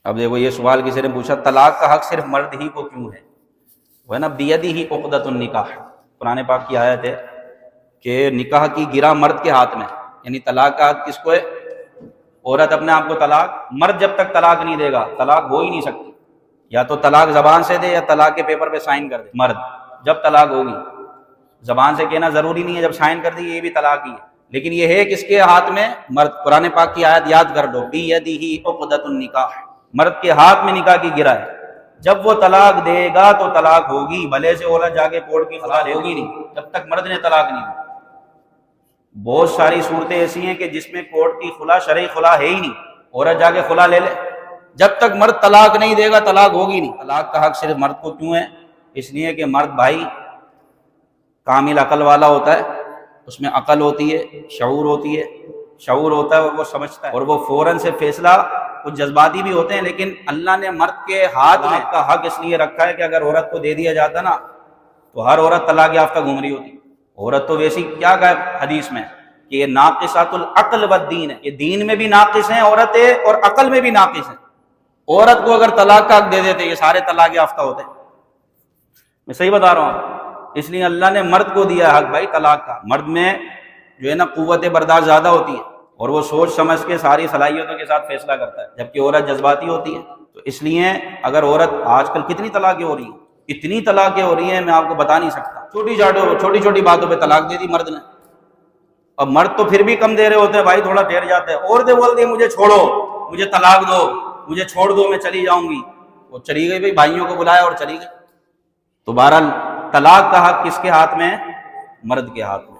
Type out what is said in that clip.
اب دیکھو یہ سوال کسی نے پوچھا طلاق کا حق صرف مرد ہی کو کیوں ہے؟ وہ ہے نا بیدہ عقدۃ النکاح، قرآن پاک کی آیت ہے کہ نکاح کی گرہ مرد کے ہاتھ میں، یعنی طلاق کا حق کس کو ہے؟ عورت اپنے آپ کو طلاق، مرد جب تک طلاق نہیں دے گا طلاق ہو ہی نہیں سکتی، یا تو طلاق زبان سے دے یا طلاق کے پیپر پہ سائن کر دے مرد، جب طلاق ہوگی۔ زبان سے کہنا ضروری نہیں ہے، جب سائن کر دی یہ بھی طلاق ہی ہے، لیکن یہ ہے کس کے ہاتھ میں؟ مرد۔ قرآن پاک کی آیت یاد کر لو، بیدہ عقدۃ النکاح، مرد کے ہاتھ میں نکاح کی گرہ ہے، جب وہ طلاق دے گا تو طلاق ہوگی، بھلے سے عورت جا کے کورٹ کی خلا ہوگی نہیں جب تک مرد نے طلاق نہیں دی۔ بہت ساری صورتیں ایسی ہیں کہ جس میں کورٹ کی خلا شرعی خلا ہے ہی نہیں، عورت جا کے خلا لے لے، جب تک مرد طلاق نہیں دے گا طلاق ہوگی نہیں۔ طلاق کا حق صرف مرد کو کیوں ہے؟ اس لیے کہ مرد بھائی کامل عقل والا ہوتا ہے، اس میں عقل ہوتی ہے، شعور ہوتی ہے، شعور ہوتا ہے اور وہ سمجھتا ہے، اور وہ فوراً سے فیصلہ، کچھ جذباتی بھی ہوتے ہیں، لیکن اللہ نے مرد کے ہاتھ میں کا حق اس لیے رکھا ہے کہ اگر عورت کو دے دیا جاتا نا تو ہر عورت طلاق یافتہ گھوم رہی ہوتی۔ عورت تو ویسی کیا کہا حدیث میں کہ یہ ناقصات العقل والدین ہے، یہ دین میں بھی ناقص ہیں عورتیں اور عقل میں بھی ناقص ہیں۔ عورت کو اگر طلاق کا حق دے دیتے یہ سارے طلاق یافتہ ہوتے۔ میں صحیح بتا رہا ہوں، اس لیے اللہ نے مرد کو دیا حق بھائی طلاق کا۔ مرد میں جو ہے نا قوت برداشت زیادہ ہوتی ہے اور وہ سوچ سمجھ کے ساری صلاحیتوں کے ساتھ فیصلہ کرتا ہے، جبکہ عورت جذباتی ہوتی ہے۔ تو اس لیے اگر عورت، آج کل کتنی طلاقیں ہو رہی ہیں، اتنی طلاقیں ہو رہی ہیں میں آپ کو بتا نہیں سکتا، چھوٹی چھوٹی باتوں پہ طلاق دے دی مرد نے۔ اب مرد تو پھر بھی کم دے رہے ہوتے ہیں بھائی، تھوڑا ٹھہر جاتے ہیں، عورتیں بولتی ہیں مجھے چھوڑو، مجھے طلاق دو، مجھے چھوڑ دو، میں چلی جاؤں گی۔ وہ چلی گئی بھائی، بھائیوں کو بلایا اور چلی گئی۔ تو بہرحال طلاق کا حق کس کے ہاتھ میں ہے؟ مرد کے ہاتھ میں۔